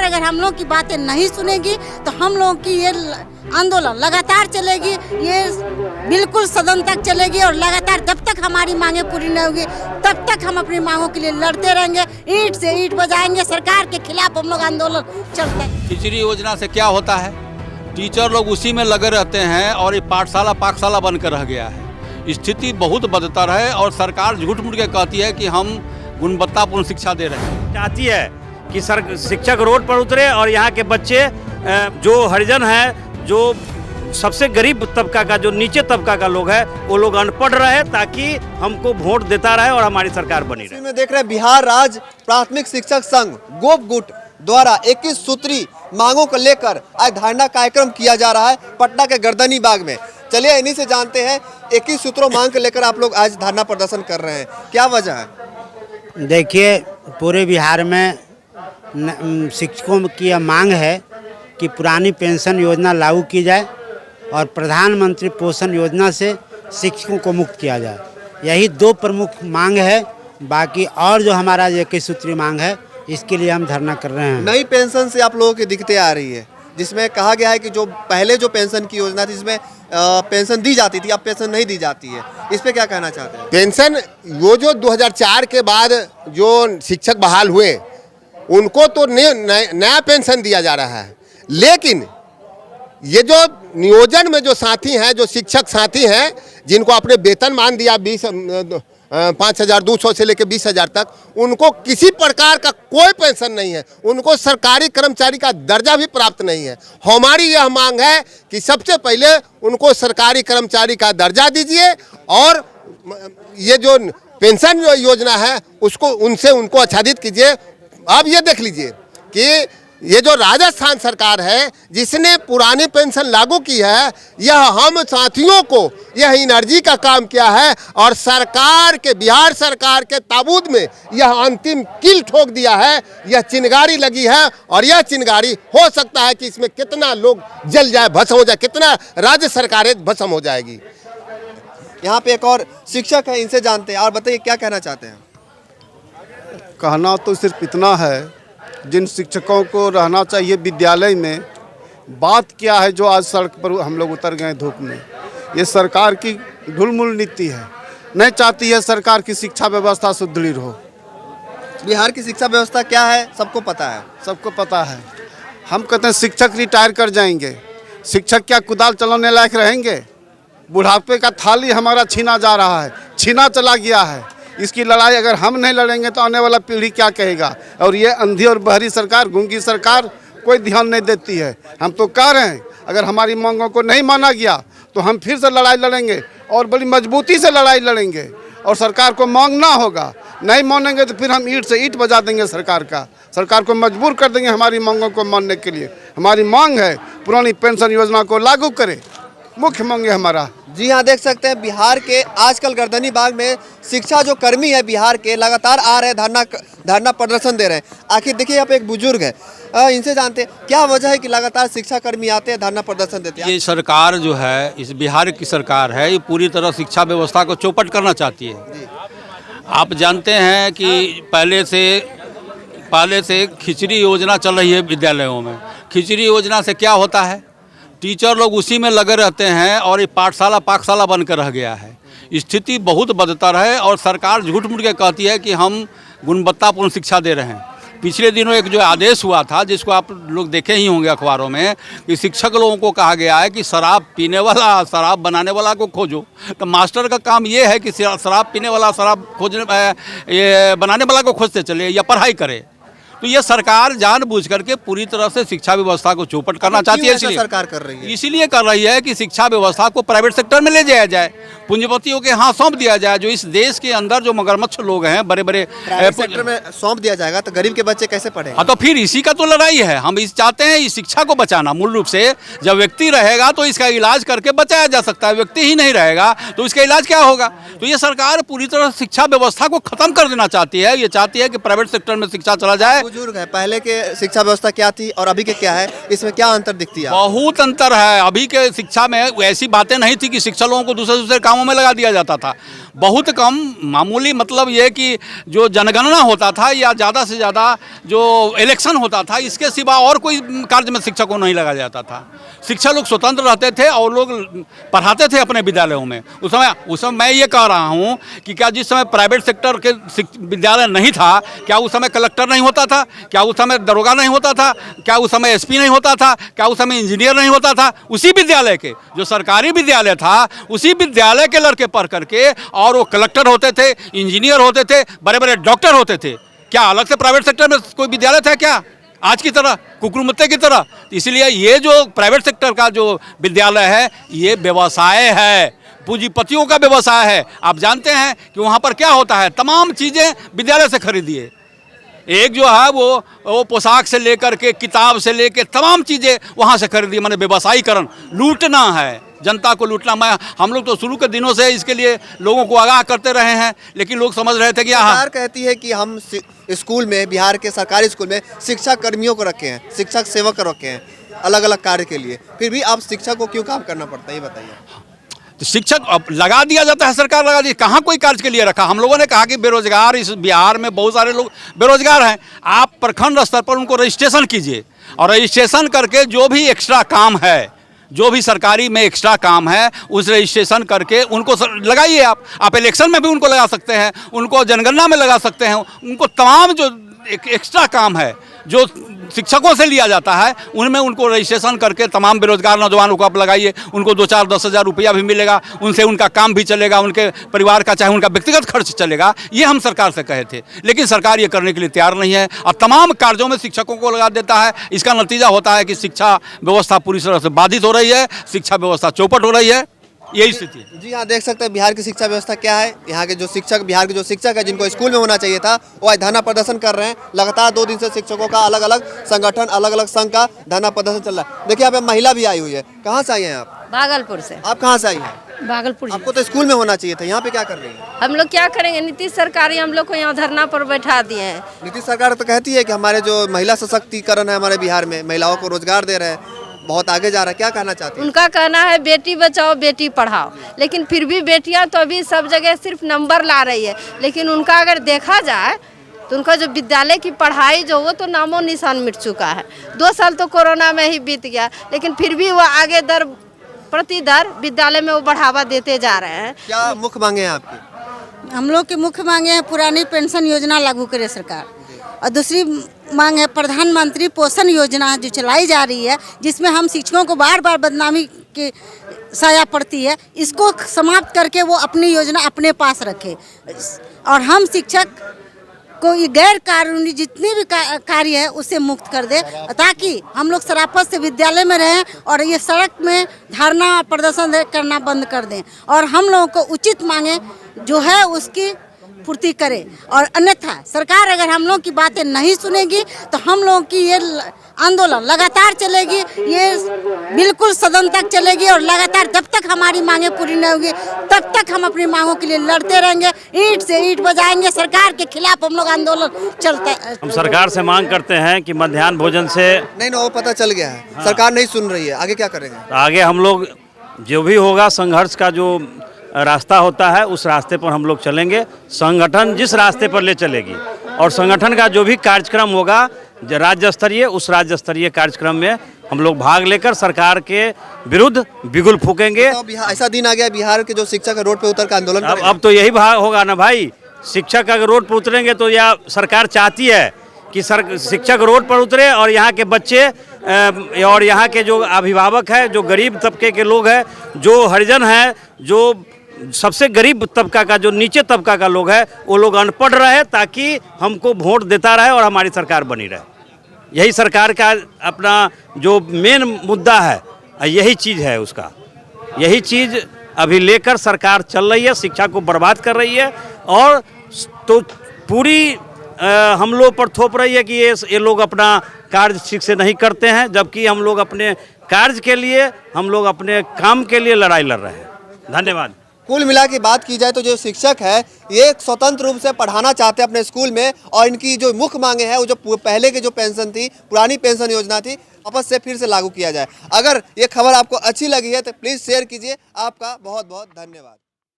अगर हम लोग की बातें नहीं सुनेगी तो हम लोगों की ये आंदोलन लगातार चलेगी, ये बिल्कुल सदन तक चलेगी और लगातार जब तक हमारी मांगे पूरी नहीं होगी तब तक हम अपनी मांगों के लिए लड़ते रहेंगे, ईंट से ईंट बजाएंगे, सरकार के खिलाफ हम लोग आंदोलन चलते हैं। खिचड़ी योजना से क्या होता है, टीचर लोग उसी में लगे रहते हैं और ये पाठशाला पाकशाला बनकर रह गया है। स्थिति बहुत बदतर है और सरकार झूठ मूठ के कहती है कि हम गुणवत्तापूर्ण शिक्षा दे रहे हैं। चाहती है कि शिक्षक रोड पर उतरे और यहाँ के बच्चे जो हरिजन है, जो सबसे गरीब तबका का, जो नीचे तबका का लोग है, वो लोग अनपढ़ रहे ताकि हमको वोट देता रहे और हमारी सरकार बनी रहे। में देख रहे हैं बिहार राज्य प्राथमिक शिक्षक संघ गोप गुट द्वारा 21 सूत्री मांगों को लेकर आज धरना कार्यक्रम किया जा रहा है पटना के गर्दनी बाग में। चलिए इन्हीं से जानते हैं 21 सूत्रों मांग को लेकर आप लोग आज धरना प्रदर्शन कर रहे हैं, क्या वजह है? देखिए, पूरे बिहार में शिक्षकों की यह मांग है कि पुरानी पेंशन योजना लागू की जाए और प्रधानमंत्री पोषण योजना से शिक्षकों को मुक्त किया जाए। यही दो प्रमुख मांग है। बाकी और जो हमारा 21 सूत्री मांग है, इसके लिए हम धरना कर रहे हैं। नई पेंशन से आप लोगों की दिक्कतें आ रही है, जिसमें कहा गया है कि जो पहले जो पेंशन की योजना थी जिसमें पेंशन दी जाती थी, अब पेंशन नहीं दी जाती है, इस पे क्या कहना चाहते हैं? पेंशन वो जो 2004 के बाद जो शिक्षक बहाल हुए उनको तो नया पेंशन दिया जा रहा है, लेकिन ये जो नियोजन में जो साथी हैं, जो शिक्षक साथी हैं, जिनको आपने वेतन मान दिया 5,200 से लेकर 20,000 तक, उनको किसी प्रकार का कोई पेंशन नहीं है, उनको सरकारी कर्मचारी का दर्जा भी प्राप्त नहीं है। हमारी यह मांग है कि सबसे पहले उनको सरकारी कर्मचारी का दर्जा दीजिए और ये जो पेंशन योजना है उसको उनको आच्छादित कीजिए। अब ये देख लीजिए कि ये जो राजस्थान सरकार है जिसने पुरानी पेंशन लागू की है, यह हम साथियों को यह एनर्जी का काम किया है और सरकार के, बिहार सरकार के ताबूत में यह अंतिम कील ठोक दिया है। यह चिंगारी लगी है और यह चिंगारी हो सकता है कि इसमें कितना लोग जल जाए, भस्म हो जाए, कितना राज्य सरकारें भस्म हो जाएगी। यहाँ पे एक और शिक्षक है, इनसे जानते हैं और बताइए क्या कहना चाहते हैं? कहना तो सिर्फ इतना है, जिन शिक्षकों को रहना चाहिए विद्यालय में, बात क्या है जो आज सड़क पर हम लोग उतर गए धूप में। ये सरकार की ढुलमुल नीति है, नहीं चाहती है सरकार की शिक्षा व्यवस्था सुदृढ़ हो। बिहार की शिक्षा व्यवस्था क्या है सबको पता है, सबको पता है। हम कहते हैं शिक्षक रिटायर कर जाएंगे, शिक्षक क्या कुदाल चलाने लायक रहेंगे? बुढ़ापे का थाली हमारा छीना जा रहा है, छीना चला गया है। इसकी लड़ाई अगर हम नहीं लड़ेंगे तो आने वाला पीढ़ी क्या कहेगा? और ये अंधी और बहरी सरकार, गूंगी सरकार कोई ध्यान नहीं देती है। हम तो कह रहे हैं अगर हमारी मांगों को नहीं माना गया तो हम फिर से लड़ाई लड़ेंगे और बड़ी मजबूती से लड़ाई लड़ेंगे और सरकार को मांगना होगा। नहीं मानेंगे तो फिर हम ईंट से ईंट बजा देंगे सरकार को मजबूर कर देंगे हमारी मांगों को मानने के लिए। हमारी मांग है पुरानी पेंशन योजना को लागू करें, मुख्य मांग है हमारा। जी हाँ, देख सकते हैं बिहार के आजकल गर्दनी बाग में शिक्षा जो कर्मी है बिहार के लगातार आ रहे हैं, धरना प्रदर्शन दे रहे हैं। आखिर देखिए यहाँ पे एक बुजुर्ग है, इनसे जानते हैं क्या वजह है कि लगातार शिक्षा कर्मी आते हैं, धरना प्रदर्शन देते हैं। ये सरकार जो है, इस बिहार की सरकार है, ये पूरी तरह शिक्षा व्यवस्था को चौपट करना चाहती है। आप जानते हैं कि पहले से खिचड़ी योजना चल रही है विद्यालयों में। खिचड़ी योजना से क्या होता है, टीचर लोग उसी में लगे रहते हैं और ये पाठशाला पाकशाला बनकर रह गया है। स्थिति बहुत बदतर है और सरकार झूठ मूठ के कहती है कि हम गुणवत्तापूर्ण शिक्षा दे रहे हैं। पिछले दिनों एक जो आदेश हुआ था, जिसको आप लोग देखे ही होंगे अखबारों में, कि शिक्षक लोगों को कहा गया है कि शराब पीने वाला, शराब बनाने वाला को खोजो। तो मास्टर का काम ये है कि शराब पीने वाला, शराब ये बनाने वाला को खोजते चले या पढ़ाई करे। तो ये सरकार जानबूझ करके पूरी तरह से शिक्षा व्यवस्था को चौपट करना चाहती है। इसलिए सरकार कर रही है, इसीलिए कर रही है कि शिक्षा व्यवस्था को प्राइवेट सेक्टर में ले जाया जाए, पूंजीपतियों के हाथ सौंप दिया जाए। जो इस देश के अंदर जो मगरमच्छ लोग हैं, बड़े बड़े सेक्टर में सौंप दिया जाएगा तो गरीब के बच्चे कैसे पढ़ेंगे? हाँ, तो फिर इसी का तो लड़ाई है। हम इस चाहते हैं इस शिक्षा को बचाना। मूल रूप से जब व्यक्ति रहेगा तो इसका इलाज करके बचाया जा सकता है, व्यक्ति ही नहीं रहेगा तो इसका इलाज क्या होगा? तो ये सरकार पूरी तरह शिक्षा व्यवस्था को खत्म कर देना चाहती है। ये चाहती है कि प्राइवेट सेक्टर में शिक्षा चला जाए। बुजुर्ग है, पहले के शिक्षा व्यवस्था क्या थी और अभी के क्या है, इसमें क्या अंतर दिखती है? बहुत अंतर है। अभी के शिक्षा में ऐसी बातें नहीं थी कि शिक्षा लोगों को दूसरे काम कामों में लगा दिया जाता था। बहुत कम मामूली, मतलब ये कि जो जनगणना होता था या ज़्यादा से ज़्यादा जो इलेक्शन होता था, इसके सिवा और कोई कार्य में शिक्षक को नहीं लगाया जाता था। शिक्षक लोग स्वतंत्र रहते थे और लोग पढ़ाते थे अपने विद्यालयों में। उस समय मैं ये कह रहा हूँ कि क्या जिस समय प्राइवेट सेक्टर के विद्यालय नहीं था, क्या उस समय कलेक्टर नहीं होता था? क्या उस समय दरोगा नहीं होता था? क्या उस समय एसपी नहीं होता था? क्या उस समय इंजीनियर नहीं होता था? उसी विद्यालय के, जो सरकारी विद्यालय था, उसी विद्यालय के लड़के पढ़ करके और वो कलेक्टर होते थे, इंजीनियर होते थे, बड़े बड़े डॉक्टर होते थे। क्या अलग से प्राइवेट सेक्टर में कोई विद्यालय था क्या आज की तरह, कुकुरमुत्ते की तरह? इसलिए ये जो प्राइवेट सेक्टर का जो विद्यालय है, ये व्यवसाय है, पूंजीपतियों का व्यवसाय है। आप जानते हैं कि वहाँ पर क्या होता है, तमाम चीज़ें विद्यालय से खरीदिए। एक जो है वो पोशाक से लेकर के, किताब से लेकर तमाम चीज़ें वहाँ से खरीदिए। मैंने व्यवसायीकरण, लूटना है, जनता को लूटना। हम लोग तो शुरू के दिनों से इसके लिए लोगों को आगाह करते रहे हैं, लेकिन लोग समझ रहे थे कि सरकार कहती है कि हम स्कूल में, बिहार के सरकारी स्कूल में शिक्षा कर्मियों को रखे हैं, शिक्षक सेवक को रखे हैं अलग अलग कार्य के लिए, फिर भी आप शिक्षक को क्यों काम करना पड़ता है, ये बताइए। तो शिक्षक अब लगा दिया जाता है, सरकार लगा दी, कहाँ कोई कार्य के लिए रखा? हम लोगों ने कहा कि बेरोजगार, इस बिहार में बहुत सारे लोग बेरोजगार हैं। आप प्रखंड स्तर पर उनको रजिस्ट्रेशन कीजिए और रजिस्ट्रेशन करके जो भी एक्स्ट्रा काम है, जो भी सरकारी में एक्स्ट्रा काम है, उस रजिस्ट्रेशन करके उनको लगाइए। आप इलेक्शन में भी उनको लगा सकते हैं, उनको जनगणना में लगा सकते हैं, उनको तमाम जो एक्स्ट्रा काम है जो शिक्षकों से लिया जाता है, उनमें उनको रजिस्ट्रेशन करके तमाम बेरोजगार नौजवानों को आप लगाइए। उनको 2-4-10 हज़ार रुपया भी मिलेगा, उनसे उनका काम भी चलेगा, उनके परिवार का चाहे उनका व्यक्तिगत खर्च चलेगा। ये हम सरकार से कहे थे, लेकिन सरकार ये करने के लिए तैयार नहीं है और तमाम कार्यों में शिक्षकों को लगा देता है। इसका नतीजा होता है कि शिक्षा व्यवस्था पूरी तरह से बाधित हो रही है, शिक्षा व्यवस्था चौपट हो रही है। यही स्थिति है। जी हाँ, देख सकते हैं बिहार की शिक्षा व्यवस्था क्या है। यहाँ के जो शिक्षक, बिहार के जो शिक्षक है, जिनको स्कूल में होना चाहिए था, वो आज धरना प्रदर्शन कर रहे हैं। लगातार 2 दिन से शिक्षकों का अलग अलग संगठन, अलग अलग संघ का धरना प्रदर्शन चल रहा है। देखिए यहाँ पे महिला भी आई हुई है। कहाँ से आई हैं आप? भागलपुर से। आप कहाँ से आई हैं? भागलपुर। आपको तो स्कूल में होना चाहिए था, यहाँ पे क्या कर रही है? हम लोग क्या करेंगे, नीतीश सरकार ही हम लोग को यहाँ धरना पर बैठा दिए हैं। नीतीश सरकार तो कहती है कि हमारे जो महिला सशक्तिकरण है हमारे बिहार में, महिलाओं को रोजगार दे रहे हैं, बहुत आगे जा रहा है। क्या कहना चाहती हैं? उनका कहना है बेटी बचाओ बेटी पढ़ाओ, लेकिन फिर भी बेटियां तो अभी सब जगह सिर्फ नंबर ला रही है। लेकिन उनका अगर देखा जाए तो उनका जो विद्यालय की पढ़ाई जो, वो तो नामो निशान मिट चुका है। 2 साल तो कोरोना में ही बीत गया, लेकिन फिर भी वो आगे दर प्रति दर विद्यालय में वो बढ़ावा देते जा रहे हैं। क्या मुख्य मांगे हैं आपकी? हम लोग की मुख्य मांगे हैं पुरानी पेंशन योजना लागू करे सरकार, और दूसरी मांग है प्रधानमंत्री पोषण योजना जो चलाई जा रही है, जिसमें हम शिक्षकों को बार बार बदनामी की साया पड़ती है, इसको समाप्त करके वो अपनी योजना अपने पास रखे और हम शिक्षक को ये गैर कानूनी जितनी भी कार्य है उससे मुक्त कर दे, ताकि हम लोग शराफत से विद्यालय में रहें और ये सड़क में धरना प्रदर्शन करना बंद कर दें और हम लोगों को उचित मांगे जो है उसकी पूर्ति करे। और अन्यथा सरकार अगर हम लोग की बातें नहीं सुनेगी तो हम लोगों की ये आंदोलन लगातार चलेगी, ये बिल्कुल सदन तक चलेगी और लगातार जब तक हमारी मांगें पूरी नहीं होगी तब तक हम अपनी मांगों के लिए लड़ते रहेंगे, ईंट से ईंट बजाएंगे। सरकार के खिलाफ हम लोग आंदोलन चलता है। हम सरकार से मांग करते हैं कि मध्याह्न भोजन से नहीं, वो पता चल गया है। हाँ। सरकार नहीं सुन रही है, आगे क्या करेंगे? आगे हम लोग जो भी होगा, संघर्ष का जो रास्ता होता है उस रास्ते पर हम लोग चलेंगे। संगठन जिस रास्ते पर ले चलेगी और संगठन का जो भी कार्यक्रम होगा राज्य स्तरीय, उस राज्य स्तरीय कार्यक्रम में हम लोग भाग लेकर सरकार के विरुद्ध बिगुल फूकेंगे। तो ऐसा दिन आ गया बिहार के जो शिक्षक रोड पे उतर कर आंदोलन अब तो यही भाग होगा ना भाई। शिक्षक अगर रोड पर उतरेंगे तो यह सरकार चाहती है कि शिक्षक रोड पर उतरे और यहाँ के बच्चे और यहाँ के जो अभिभावक हैं, जो गरीब तबके के लोग हैं, जो हरिजन हैं, जो सबसे गरीब तबका का, जो नीचे तबका का लोग है, वो लोग अनपढ़ रहे ताकि हमको वोट देता रहे और हमारी सरकार बनी रहे। यही सरकार का अपना जो मेन मुद्दा है, यही चीज़ है उसका। यही चीज़ अभी लेकर सरकार चल रही है, शिक्षा को बर्बाद कर रही है और तो पूरी हम लोग पर थोप रही है कि ये लोग अपना कार्य ठीक से नहीं करते हैं, जबकि हम लोग अपने कार्य के लिए, हम लोग अपने काम के लिए लड़ाई लड़ रहे हैं। धन्यवाद। कुल मिला के बात की जाए तो जो शिक्षक है ये स्वतंत्र रूप से पढ़ाना चाहते हैं अपने स्कूल में और इनकी जो मुख्य मांगे हैं, वो जो पहले की जो पेंशन थी, पुरानी पेंशन योजना थी, वापस से फिर से लागू किया जाए। अगर ये खबर आपको अच्छी लगी है तो प्लीज़ शेयर कीजिए। आपका बहुत बहुत धन्यवाद।